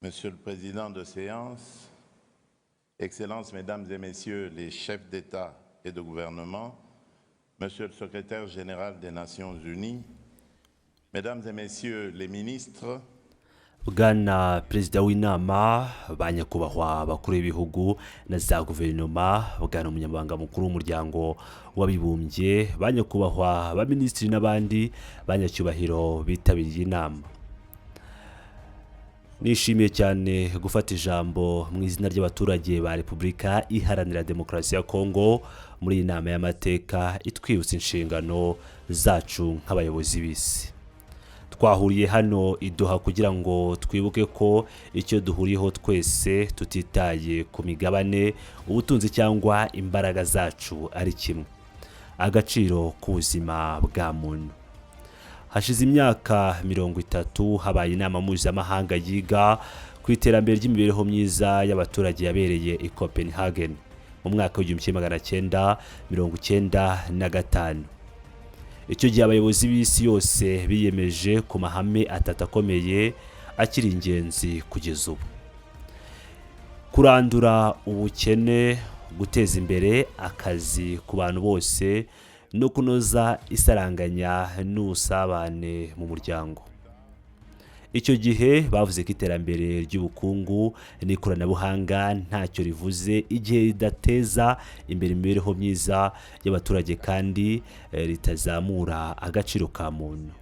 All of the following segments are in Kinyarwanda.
Monsieur le Président de séance, Excellences, Mesdames et Messieurs les chefs d'État et de gouvernement, Monsieur le Secrétaire général des Nations Unies, Mesdames et Messieurs les ministres, Bwana Perezida w'inama ba nyakubahwa abakuru b'ibihugu na za guverinoma, bwana umunyamabanga mukuru w'umuryango w'abibumbye, ba nyakubahwa ba minisitiri n'abandi banyacyubahiro bitabiriye inama. Nishimiye cyane gufata ijambo mu izina ry'abaturage ba Repubulika Iharanira Demokarasi ya Kongo muri iyi nama y'amateka itwibutsa inshingano zacu nk'abayobozi b'isi. Twahuriye hano iduha kugira ngo twibuke ko icyo duhuriyeho twese tutitaye ku migabane, ubutunzi cyangwa imbaraga zacu ari kimwe: agaciro k'ubuzima bwa muntu. Hashize imyaka 30 habaye inama mpuzamahanga yiga ku iterambere ry'imibereho myiza y'abaturage yabereye i Copenhagen mu mwaka w'1995. Icyo gihe abayobozi b'isi yose biyemeje ku mahame atatu akomeye akiri ingenzi kugeza ubu: kurandura ubukene, guteza imbere akazi ku bantu bose, no kunoza isaranganya n'ubusabane mu muryango. Icyo gihe bavuze ko iterambere ry'ubukungu n'ikoranabuhanga ntacyo rivuze igihe ridateza imbere imibereho myiza y'abaturage kandi ritazamura agaciro ka muntu.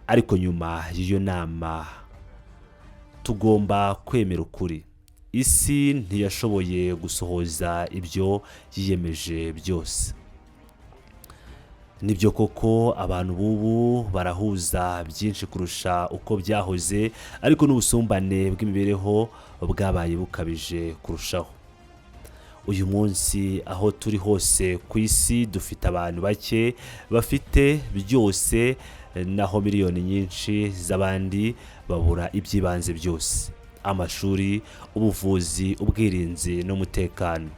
Ariko nyuma y'iyo nama tugomba kwemera ukuri: isi ntiyashoboye gusohoza ibyo yiyemeje byose. Nibyo koko abantu bubu barahuza byinshi kurusha uko byahoze, ariko n'ubusumbane bw'imibereho bwabaye bukabije kurushaho. Uyu munsi aho turi hose ku isi dufite abantu bake bafite byose, naho miliyoni nyinshi z'abandi babura iby'ibanze byose: amashuri, ubuvuzi, ubwirinzi n'umutekano.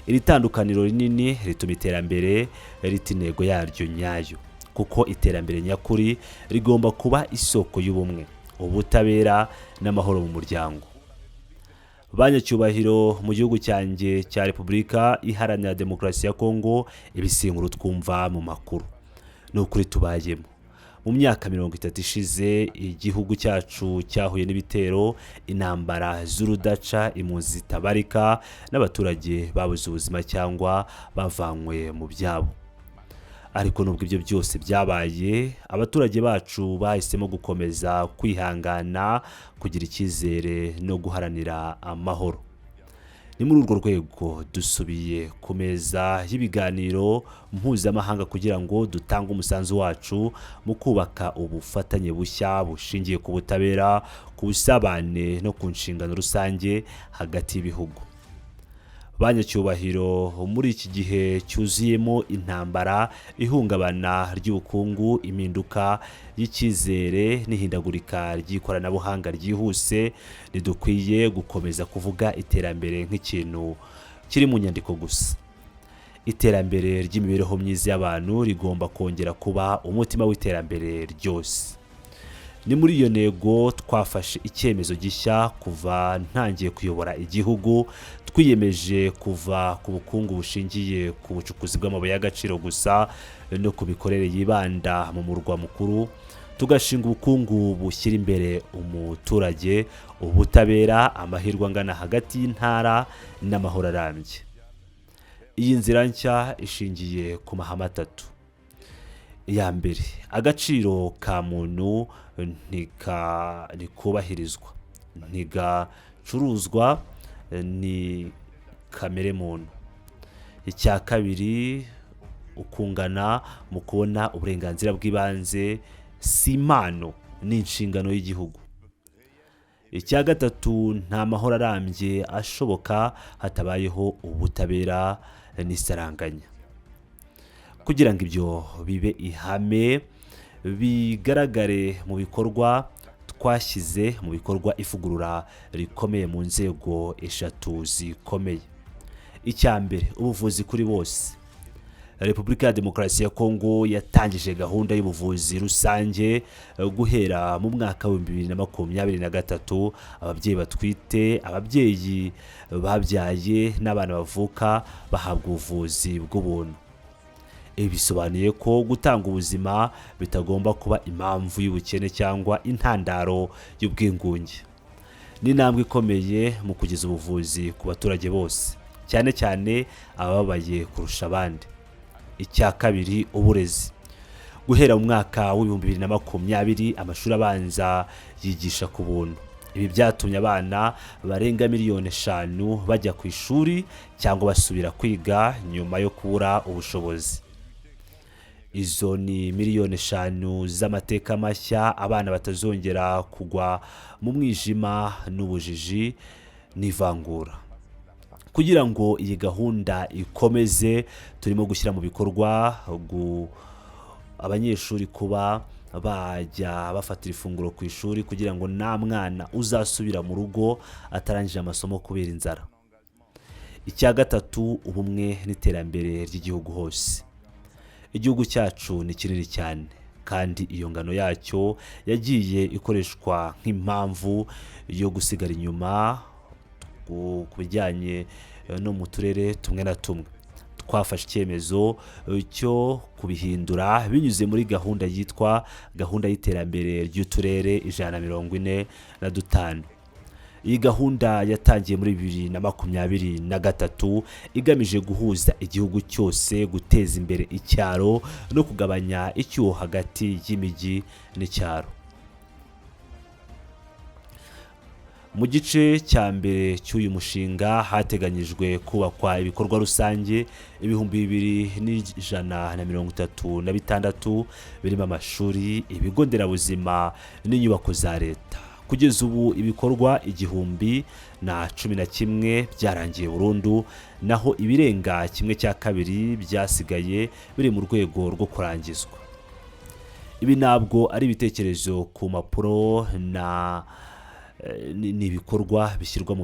Iri tandukaniro rinini rituma iterambere rita intego yaryo nyayo, kuko iterambere nyakuri rigomba kuba isoko y'ubumwe, ubutabera n'amahoro mu muryango. Banyacyubahiro, mu gihugu cyanjye cya Repubulika Iharanira Demokarasi ya Kongo, ibisinkuru twumva mu makuru ni ukuri tubayemo. Mu myaka 30 ishize igihugu cyacu cyahuye n'ibitero, intambara z'urudaca, impunzi zitabarika n'abaturage babuze ubuzima cyangwa bavanywe mu byabo. Ariko nubwo ibyo byose byabaye, abaturage bacu bahisemo gukomeza kwihangana, kugira icyizere no guharanira amahoro. Ni muri urwo rwego dusubiye ku meza y'ibiganiro mpuzamahanga kugira ngo dutange umusanzu wacu mu kubaka ubufatanye bushya bushingiye ku butabera, ku busabane no ku nshingano rusange hagati y'ibihugu. Banyacyubahiro, muri iki gihe cyuzuyemo intambara, ihungabana ry'ubukungu, impinduka y'icyizere n'ihindagurika ry'ikoranabuhanga ryihuse, ridukwiye gukomeza kuvuga iterambere nk'ikintu kiri mu nyandiko gusa. Iterambere ry'imibereho myiza y'abantu rigomba kongera kuba umutima w'iterambere ryose. Ni muri iyo ntego twafashe icyemezo gishya kuva ntangiye kuyobora igihugu. Twiyemeje kuva ku bukungu bushingiye ku bucukuzi bw'amabuye y'agaciro gusa no ku mikorere yibanda mu murwa mukuru, tugashinga ubukungu bushyira imbere umuturage, ubutabera, amahirwe angana hagati y'intara n'amahoro arambye. Iyi nzira nshya ishingiye ku mahame atatu. Iya mbere, agaciro ka muntu ntikubahirizwa, ntigacuruzwa, ni kamere muntu. Icya kabiri, ukungana mu kubona uburenganzira bw'ibanze si impano, ni inshingano y'igihugu. Icya gatatu, nta mahoro arambye ashoboka hatabayeho ubutabera n'isaranganya. Kugira ngo ibyo bibe ihame bigaragare mu bikorwa, twashyize mu bikorwa ivugurura rikomeye mu nzego eshatu zikomeye. Icya mbere, ubuvuzi kuri bose. Repubulika ya Demokarasi ya Kongo yatangije gahunda y'ubuvuzi rusange guhera mu mwaka wa 2023. Ababyeyi batwite, ababyeyi babyaye n'abana bavuka bahabwa ubuvuzi bw'ubuntu. Ibi bisobanuye ko gutanga ubuzima bitagomba kuba impamvu y'ubukene cyangwa intandaro y'ubwingunge. Ni intambwe ikomeye mu kugeza ubuvuzi ku baturage bose, cyane cyane ababaye kurusha abandi. Icya kabiri, uburezi. Guhera mu mwaka wa 2020 amashuri abanza yigisha ku buntu. Ibi byatumye abana barenga 5 miliyoni bajya ku ishuri cyangwa basubira kwiga nyuma yo kubura ubushobozi. Izo ni 5 miliyoni z'amateka mashya abana batazongera kugwa mu mwijima n'ubujiji n'ivangura. Kugira ngo iyi gahunda ikomeze, turimo gushyira mu bikorwa abanyeshuri kuba bajya bafatira ifunguro ku ishuri kugira ngo nta mwana uzasubira mu rugo atarangije amasomo kubera inzara. Icya gatatu, ubumwe n'iterambere ry'igihugu hose. Igihugu cyacu ni kinini cyane kandi iyo ngano yacyo yagiye ikoreshwa nk'impamvu yo gusigara inyuma ku bijyanye no mu turere tumwe na tumwe. Twafashe icyemezo cyo kubihindura binyuze muri gahunda yitwa gahunda y'iterambere ry'uturere 145. Iyi gahunda yatangiye muri 2023 igamije guhuza igihugu cyose, guteza imbere icyaro no kugabanya icyuho hagati y'imijyi n'icyaro. Mu gice cya mbere cy'uyu mushinga hateganyijwe kubakwa ibikorwa rusange 2136 birimo amashuri, ibigo nderabuzima n'inyubako za leta. Kugeza ubu ibikorwa 1011 byarangiye burundu, naho ibirenga 1/2 byasigaye biri mu rwego rwo kurangizwa. Ibi ntabwo ari ibitekerezo ku mpapuro ni ibikorwa bishyirwa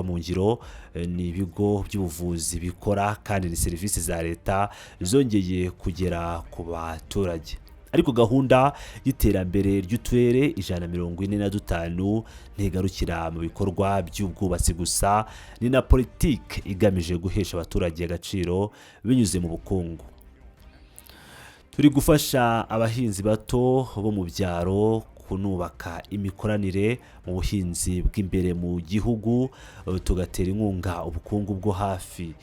mu ngiro. Ni ibigo by'ubuvuzi bikora kandi ni serivisi za leta zongeye kugera ku baturage. Ariko gahunda y'iterambere ry'uturere 145 ntigarukira mu bikorwa by'ubwubatsi gusa, ni na politiki igamije guhesha abaturage agaciro binyuze mu bukungu. Turi gufasha abahinzi bato bo mu byaro kunubaka imikoranire mu buhinzi bw'imbere mu gihugu, tugatera inkunga ubukungu bwo hafi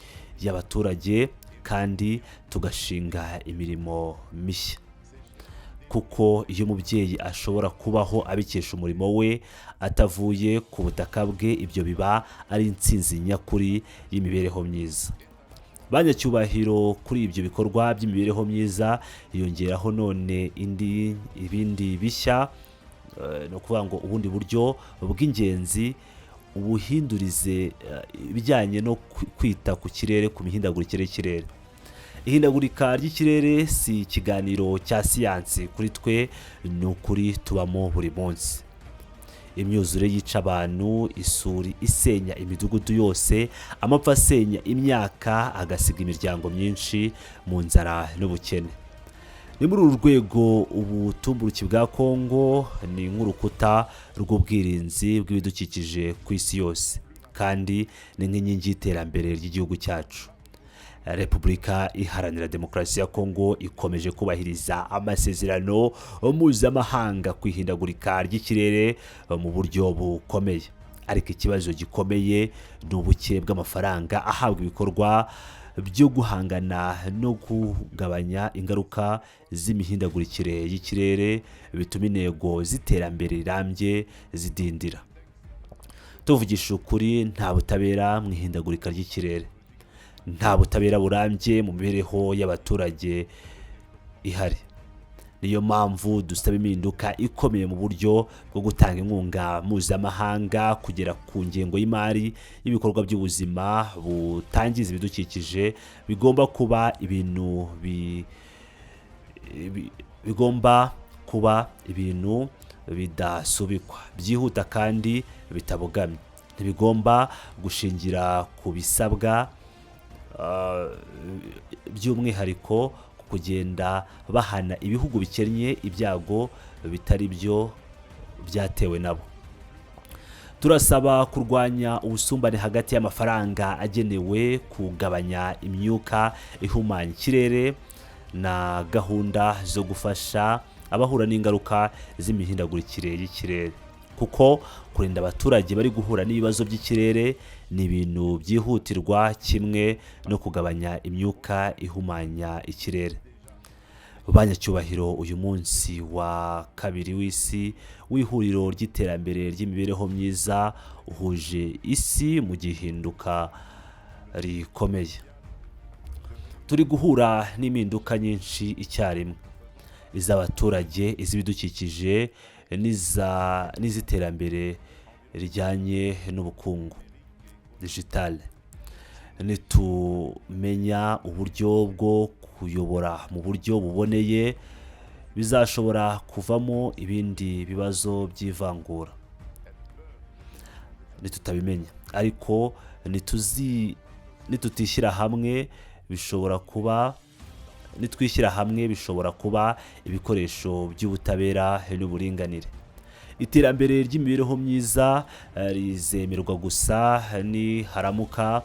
y'abaturage kandi tugashinga imirimo mishya. Kuko iyo umubyeyi ashobora kubaho abikesha umurimo we atavuye ku butaka bwe, ibyo biba ari intsinzi nyakuri y'imibereho myiza. Banyacyubahiro, kuri ibyo bikorwa by'imibereho myiza yongeraho none ibindi bishya, no kuvuga ngo ubundi buryo bw'ingenzi, ubuhindurize ibijyanye no kwita ku kirere, ku mihindagurikire y'ikirere. Ihindagurika ry'ikirere si ikiganiro cya siyansi kuri twe, ni ukuri tubamo buri munsi. Imyuzure yica abantu, isuri isenya imidugudu yose, amapfa asenya imyaka agasiga imiryango myinshi mu nzara n'ubukene. Ni muri uru rwego ubutumburuki bwa Kongo ni nk'urukuta rw'ubwirinzi bw'ibidukikije ku isi yose, kandi ni nk'inkingi y'iterambere ry'igihugu cyacu. Repubulika Iharanira Demokarasi ya Kongo ikomeje kubahiriza amasezerano mpuzamahanga ku ihindagurika ry'ikirere mu buryo bukomeye. Ariko ikibazo gikomeye ni ubuke bw'amafaranga ahabwa ibikorwa byo guhangana no kugabanya ingaruka z'imihindagurikire y'ikirere, bituma intego z'iterambere rirambye zidindira. Tuvugisha ukuri, nta butabera mu ihindagurika ry'ikirere, nta butabera burambye mu mibereho y'abaturage ihari. Niyo mpamvu dusaba impinduka ikomeye mu buryo bwo gutanga inkunga mpuzamahanga kugera ku ngengo y'imari y'ibikorwa by'ubuzima butangiza ibidukikije. Bigomba kuba ibintu bidasubikwa, byihuta kandi bitabogamye. Ntibigomba gushingira ku bisabwa by'umwihariko ku kugenda bahana ibihugu bikennye ibyago bitari byo byatewe nabo. Turasaba kurwanya ubusumbane hagati y'amafaranga agenewe kugabanya imyuka ihumanya ikirere na gahunda zo gufasha abahura n'ingaruka z'imihindagurikire y'ikirere, kuko kurinda abaturage bari guhura n'ibibazo by'ikirere ni ibintu byihutirwa kimwe no kugabanya imyuka ihumanya ikirere. Banyacyubahiro, uyu munsi wa kabiri w'isi w'ihuriro ry'iterambere ry'imibereho myiza uhuje isi mu gihinduka rikomeye. Turi guhura n'impinduka nyinshi icyarimwe, iz'abaturage, iz'ibidukikije n'iz'iterambere rijyanye n'ubukungu digital. Nitumenya uburyo bwo kuyobora mu buryo buboneye, bizashobora kuvamo ibindi bibazo by'ivangura. Nitutabimenya ariko nitutishyira hamwe bishobora kuba ibikoresho by'ubutabera n'uburinganire. Iterambere ry'imibereho myiza rizemerwa gusa ni haramuka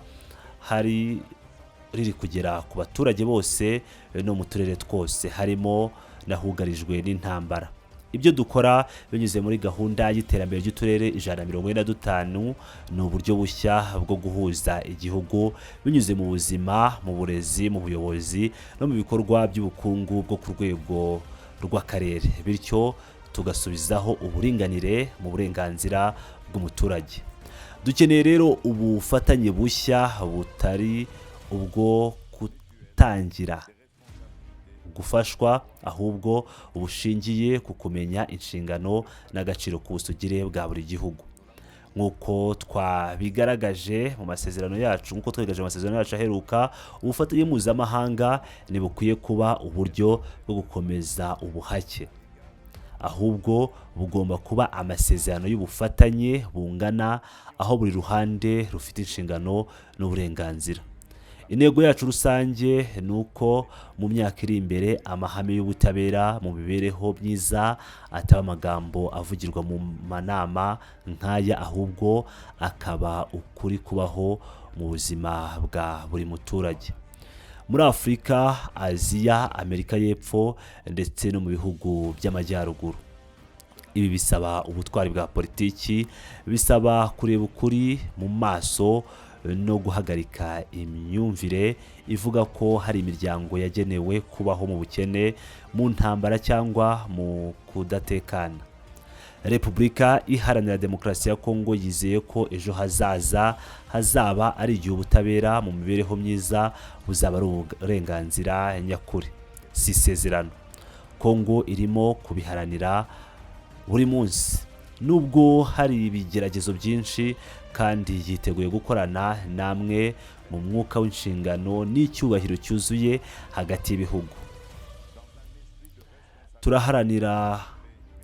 riri kugera ku baturage bose no mu turere twose harimo nahugarijwe n'intambara. Ibyo dukora binyuze muri gahunda y'iterambere ry'uturere 145 ni uburyo bushya bwo guhuza igihugu binyuze mu buzima, mu burezi, mu buyobozi no mu bikorwa by'ubukungu bwo ku rwego rw'akarere, bityo tugasubizaho uburinganire mu burenganzira bw'umuturage. Dukeneye rero ubufatanye bushya butari ubwo gutangira gufashwa, ahubwo ubushingiye ku kumenya inshingano n'agaciro k'ubusugire bwa buri gihugu. Nk'uko twabigaragaje mu masezerano yacu aheruka, ubufatanye mpuzamahanga ntibukwiye kuba uburyo bwo gukomeza ubuhake, ahubwo bugomba kuba amasezerano y'ubufatanye bungana, aho buri ruhande rufite inshingano n'uburenganzira. Intego yacu rusange ni uko mu myaka iri imbere amahame y'ubutabera mu mibereho myiza ataba amagambo avugirwa mu manama nk'aya, ahubwo akaba ukuri kubaho mu buzima bwa buri muturage. Muri Afurika, Aziya, Amerika y'Epfo ndetse no mu bihugu by'amajyaruguru. Ibi bisaba ubutwari bwa politiki, bisaba kureba ukuri mu maso no guhagarika imyumvire ivuga ko hari imiryango yagenewe kubaho mu bukene, mu ntambara cyangwa mu kudatekana. Repubulika Iharanira Demokarasi ya Kongo yizeye ko ejo hazaza hazaba ari igihe ubutabera mu mibereho myiza buzaba ari uburenganzira nyakuri, si isezerano. Kongo irimo kubiharanira buri munsi, nubwo hari ibigeragezo byinshi, kandi yiteguye gukorana namwe mu mwuka w'inshingano n'icyubahiro cyuzuye hagati y'ibihugu. Turaharanira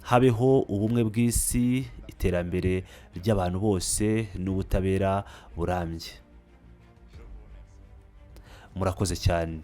habeho ubumwe bw'isi, iterambere ry'abantu bose n'ubutabera burambye. Murakoze cyane.